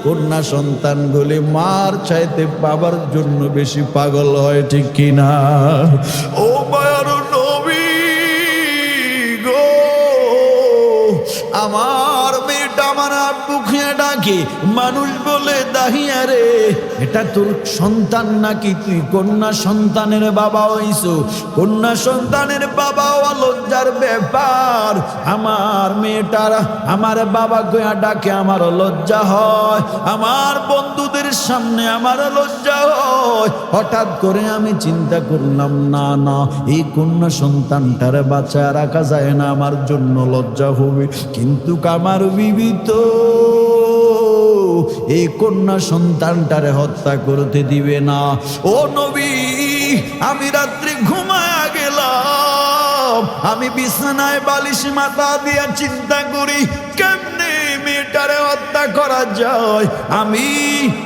কন্যা সন্তানগুলি মার চাইতে বাবার জন্য বেশি পাগল হয়, ঠিক কিনা? ও মায়ার নবী গো, আমার মেয়েটা আমার আব্বু খেয়ে ডাকে। মানুষ বলে দাহিয়া রে, এটা তোর সন্তান নাকি? তুই কন্যা সন্তানের বাবা হইছো? কন্যা সন্তানের বাবা লজ্জার ব্যাপার। আমার মেয়েটার আমার বাবা গোয়া ডাকে, আমার লজ্জা হয়, আমার বন্ধুদের সামনে আমার লজ্জা হয়। হঠাৎ করে আমি চিন্তা করলাম, না না, এই কন্যা সন্তানটার বাঁচায় রাখা যায় না, আমার জন্য লজ্জা হবে। কিন্তু আমার বিবি তো এই কন্যা সন্তানটারে হত্যা করতে দিবে না। ও নবী, আমি রাত্রে ঘুমায়া গেলাম, আমি বিছানায় বালিশ মাথা দিয়া চিন্তা করি কেমনে মেয়েটারে হত্যা করা যায়। আমি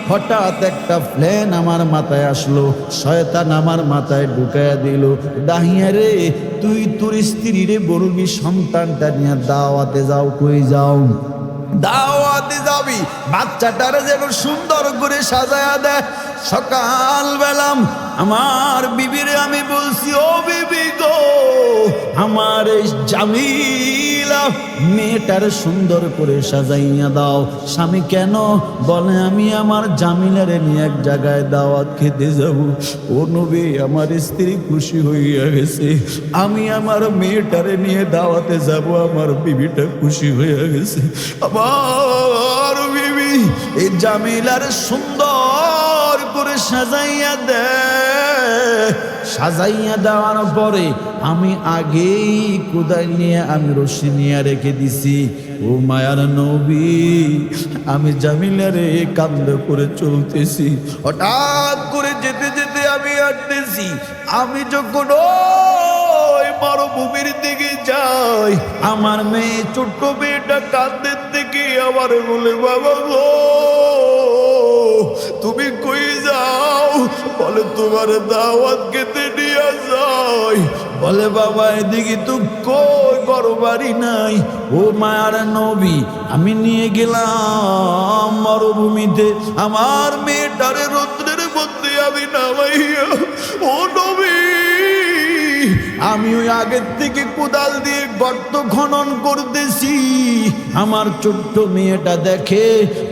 হঠাৎ একটা প্ল্যান আমার মাথায় আসলো, শয়তান আমার মাথায় ঢুকাইয়া দিল, দাহিয়া রে, তুই তোর স্ত্রীরে বলবি সন্তানটা নিয়ে দাওয়াতে যাও। কই যাও? দাওয়াতে যাবি, বাচ্চাটারে যেন সুন্দর করে সাজায়া দেয়। সকাল বেলাম আমার বিবিরে আমি বলছি, ও বিবি গো, আমার এই জামিলা মেয়েটার সুন্দর করে সাজাইয়া দাও। স্বামী কেন? বলে আমি আমার জামিলারে নিয়ে এক জায়গায় দাওয়াত খেতে যাব। ও নবী, আমার স্ত্রী খুশি হইয়া গেছে, আমি আমার মেয়েটারে নিয়ে দাওয়াতে যাব। আমার বিবিটা খুশি হইয়া গেছে। আমার বিবি এই জামিলার সুন্দর করে সাজাইয়া দেয়। সাজাইয়া দেওয়ার পরে আমি আগেই কোদাল নিয়ে আমি রশি নিয়ে রেখে দিছি। ও মায়ার নবী, আমি জামিলারে কান্দ করে চলতেছি। হঠাৎ করে যেতে যেতে আমি হাঁটতেছি। আমি যখন ওই মরুভূমির দিকে যাই, আমার মেয়ে ছোট্ট মেয়েটা কান্দের থেকে আবার বলে, বাবা গো, তুমি কই যাও? বলে তোমার দাওয়াত খেতে নিয়ে যাই। বলে বাবা, এদিকে তো কই বড় বাড়ি নাই। ও মায়ার নবী, আমি নিয়ে গেলাম মরুভূমিতে, আমার মেয়েটারে রৌদ্রের মধ্যে আমি নামাইয়া। ও নবী, আমি ওই আগের থেকে কোদাল দিয়ে গর্ত খনন করতেছি, আমার ছোট্ট মেয়েটা দেখে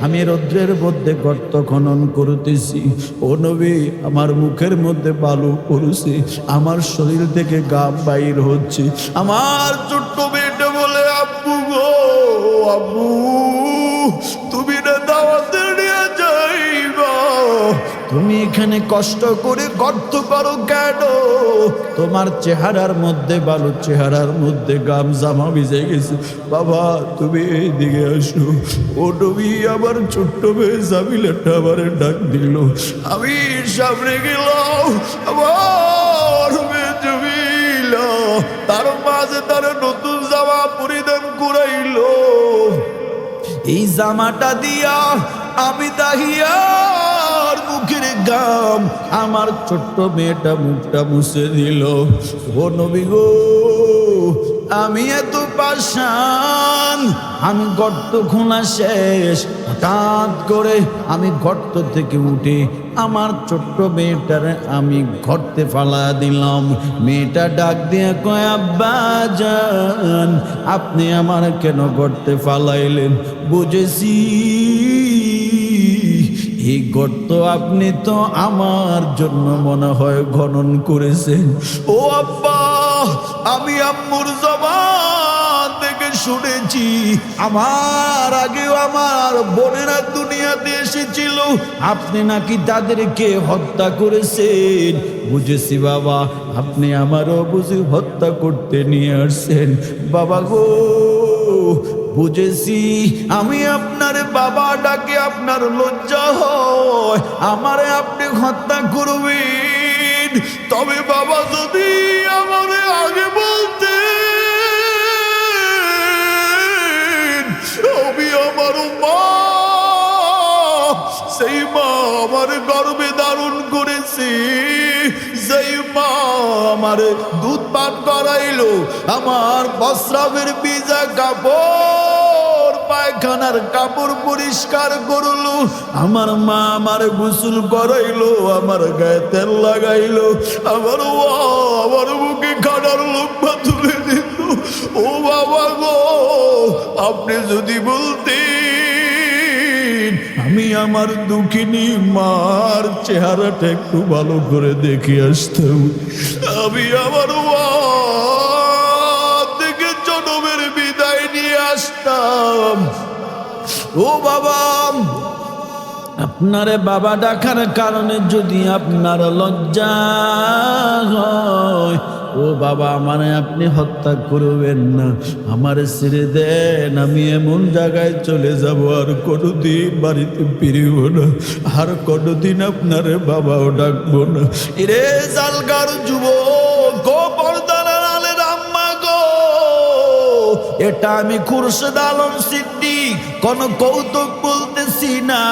আমি রৌদ্রের মধ্যে গর্ত খনন করতেছি। ও নবী, আমার মুখের মধ্যে বালু পড়ছে, আমার শরীর থেকে গাম বাইর হচ্ছে। আমার ছোট্ট মেয়েটা বলে, আব্বু গো, আব্বু তুমি না দাওয়াতে নিয়ে যাইবা, তুমি এখানে কষ্ট করে গর্ত করো কেন? তোমার চেহারার মধ্যে বালু, চেহারার মধ্যে গাম, জামা ভিজে গেছে। বাবা তুমি এইদিকে আসো। ও নবী, আমার ছোট্ট মেয়ে জামিলাটা আমার ডাক দিল, আমি সামনে গেলাম। আমার মেয়ে জামিলা, তার মাঝে তার নতুন জামা পরিধান করাইলো। এই জামাটা দিয়া আমি দাহিয়ার মুখের গাম, আমার ছোট্ট মেয়েটা মুখটা মুছে দিল। ও নবী গো, আমি এত পাষাণ, আমি গর্ত খোলা শেষ, হঠাৎ করে আমি গর্ত থেকে উঠে আমার ছোট্ট মেয়েটারে আমি গর্তে ফালা দিলাম। মেয়েটা ডাক দিয়ে কয়, আব্বা জান, আপনি আমার কেন গর্তে ফালাইলেন? বুঝেছি, এই গর্ত আপনি তো আমার জন্য মনে হয় খনন করেছেন। ও আব্বা, আমি আম্মুর জবান থেকে শুনেছি, আমার আগেও আমার বোনেরা দুনিয়াতে এসেছিল, আপনি নাকি তাদেরকে হত্যা করেছেন। বুঝেছি বাবা, আপনি আমারও বুঝি হত্যা করতে নিয়ে আসছেন। বাবা গো, বুঝেছি, আমি আপনার বাবা ডাকে আপনার লজ্জা হয়, আমারে আপনি হত্যা করবেন। তবে বাবা, যদি আমারে আগে বলতেন, আমি আমার মা, সেই মা আমার গর্ভে ধারণ করেছে, সেই মা আমার দুধ পান করাইলো, আমার বস্ত্রাবের ভিজা কাপড়, পায়খানার কাপড় পরিষ্কার করলো, আমার মা আমার গোসল করাইলো, আমার গায়ে তেল লাগাইলো, আমার আমার মুখে খাটার লোকমা তুলে দিত। ও বাবা গো, আপনি যদি বলতেন, আমি আমার দুঃখিনী মার চেহারাটা একটু ভালো করে দেখে আসতাম, আমি আমার থেকে জনমের বিদায় নিয়ে আসতাম। ও বাবা, আপনারে বাবা ডাকার কারণে যদি আপনার লজ্জা হয়, ও বাবা, আমারে আপনি হত্যা করবেন না, আমারে ছেড়ে দেন, আমি এমন জায়গায় চলে যাব আর কোনোদিন বাড়িতে ফিরব না, আর কোনোদিন আপনারে বাবাও ডাকবো না। এরে জালগার যুবক, গো পর্দার আড়ালের আম্মা গো, এটা আমি খুরশেদ আলম সিদ্দিক কোন কৌতুক বলতেছি না,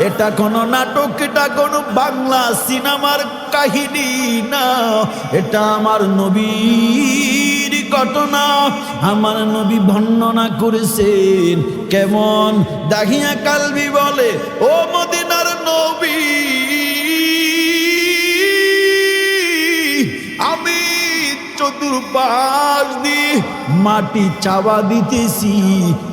এটা কোন নাটক, এটা কোন বাংলা সিনেমার কাহিনী না, এটা আমার নবীর ঘটনা। আমার নবী বর্ণনা করেছেন। কেমন? দাহিয়া কালবি বলে, ও মদিনার নবী, আমি চতুর্পাশ দিয়ে মাটি চাওয়া দিতেছি,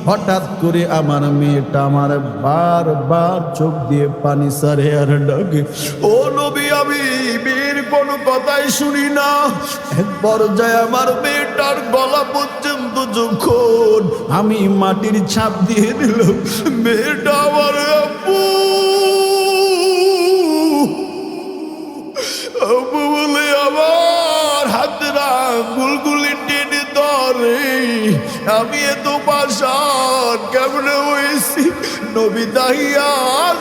হঠাৎ করে আমার মেয়েটা আমার বারবার চোখ দিয়ে পানি সারে আর ডাকে, ও নবী, আমি মেয়ের কোনো কথাই শুনি না। এক পর্যায়ে আমার মেয়েটার গলা পর্যন্ত যখন আমি মাটির ছাপ দিয়ে দিলাম, মেয়েটা আমার আব্বু আব্বু বলে আমার হাতের আঙ্গুলগুলি টেনে ধরে। আমি এত পাষাণ কেমনে হয়েছি? নবী দাহিয়া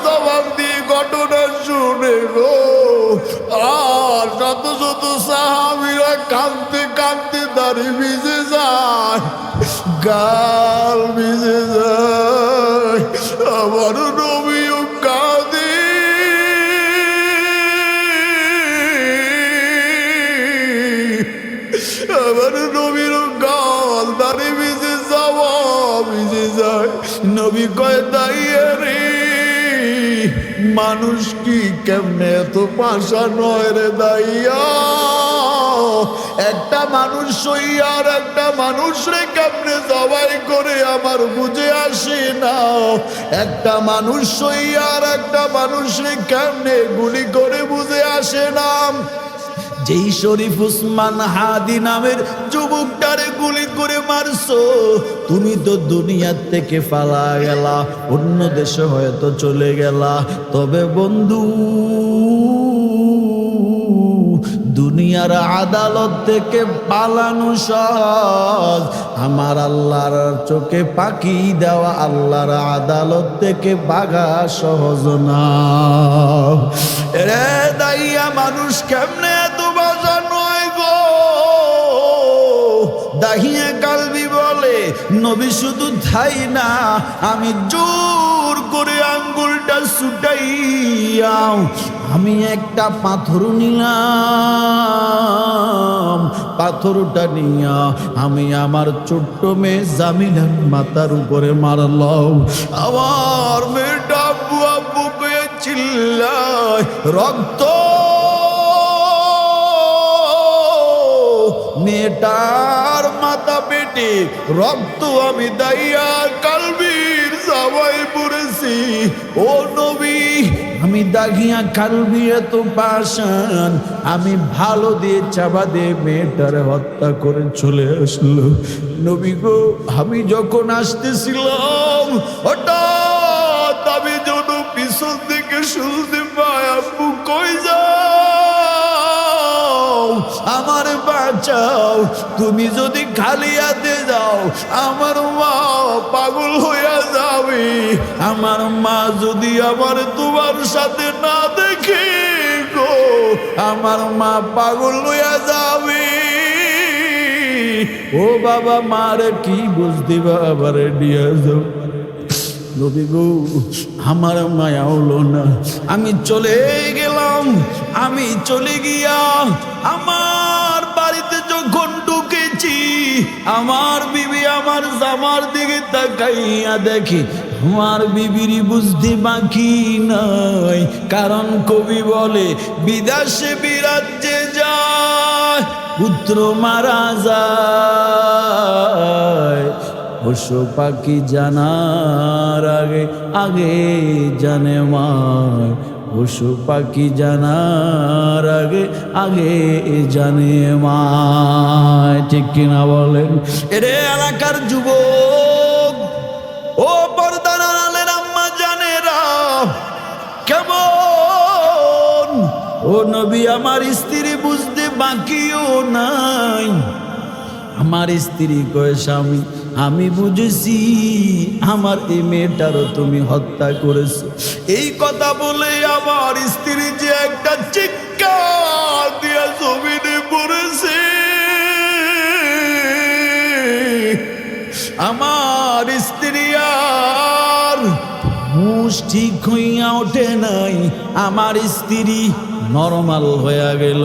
জবাব দিয়ে ঘটনা শুনে গো, আর শত শত সাহাবীরা কাঁদতে কাঁদতে দাড়ি ভিজে যায়, গাল ভিজে যায়, আমার নবীও কাঁদে। আমার নবীর গাল দাড়ি ভিজে যাওয়া ভিজে যায়। নবী কয়, দাইয়া রে, মানুষ কি কেমনে এত পাষাণ হয় রে দাইয়া? একটা মানুষ সইয়া আর একটা মানুষরে কেমনে জবাই করে আমার বুঝে আসে না। একটা মানুষ সইয়া আর একটা মানুষরে কেমনে গুলি করে বুঝে আসে না। যেই শরীফ উসমান হাদি নামের যুবকটারে গুলি করে মারছো, তুমি তো দুনিয়ার থেকে পালা গেলা, অন্য দেশে হয়তো চলে গেলা। তবে বন্ধু, দুনিয়ার আদালত থেকে পালানো সহজ, আমার আল্লাহর চোখে পাখি দেওয়া আল্লাহর আদালত থেকে ভাগা সহজ না। রে দাইয়া মানুষ কেমনে এত বাজা নয় গো। দাহিয়া কালবি বলে নবী শুধু তাই না, আমি জোর করে আঙ্গুলটা ছুটাইয়া আমি একটা পাথর নিলাম, পাথরটা নিয়া আমি আমার ছোট্ট মেয়ে জামিলার মাথার উপরে মারলাম। আমার মেয়েটা আব্বু আব্বু করে চিল্লায়, রক্ত, মেয়েটার মাথা পেটে রক্ত আমি দাইয়া কালবির জামাই পড়েছি। ও নবী, আমি দাগিয়া কালবি এত পাষাণ, আমি ভালো দিয়ে চাপা দিয়ে মেয়েটার হত্যা করে চলে আসলো। নবী গো, আমি যখন আসতেছিলাম হঠাৎ আমি যখন পিছন থেকে শুনতে পাই, আব্বু কই যাও, আমার বাঁচাও, তুমি যদি খালি হাতে যাও আমার মা পাগল হইয়া যাবে, আমার মা যদি আমার তোমার সাথে না দেখে গো আমার মা পাগল হইয়া যাবে। ও বাবা, মারে কি বুঝতে বাবারে নিয়ে যাও। নবী গো, আমার মায়া হলো না, আমি চলে গেলাম। আমি চলে গিয়া আমার বাড়িতে যখন ঢুকেছি, আমার বিবি আমার জামার দিকে তাকাইয়া দেখি আমার বিবির বুঝতে বাকি নাই। কারণ কবি বলে বিদেশে বিরাজ্যে যায় পুত্র মারা যায়, পশু পাখি জানার আগে আগে জানে মা, পশু পাখি জানার আগে আগে জানে মা। ঠিক কিনা বলেন? এরে এলাকার যুবক, ও পর্দার আড়ালের আম্মা জানেরা, কেমন ও নবী আমার স্ত্রী বুঝতে বাকিও নাই। আমার স্ত্রী কয়, স্বামী আমি বুঝেছি আমার এই মেয়েটারও তুমি হত্যা করেছো। এই কথা বলে আমার স্ত্রী যে একটা চিৎকার দিয়া জমিনে পড়েছে, আমার স্ত্রী আর হুঁশ ঠিক হইয়া ওঠে নাই, আমার স্ত্রী নরমাল হয়ে গেল।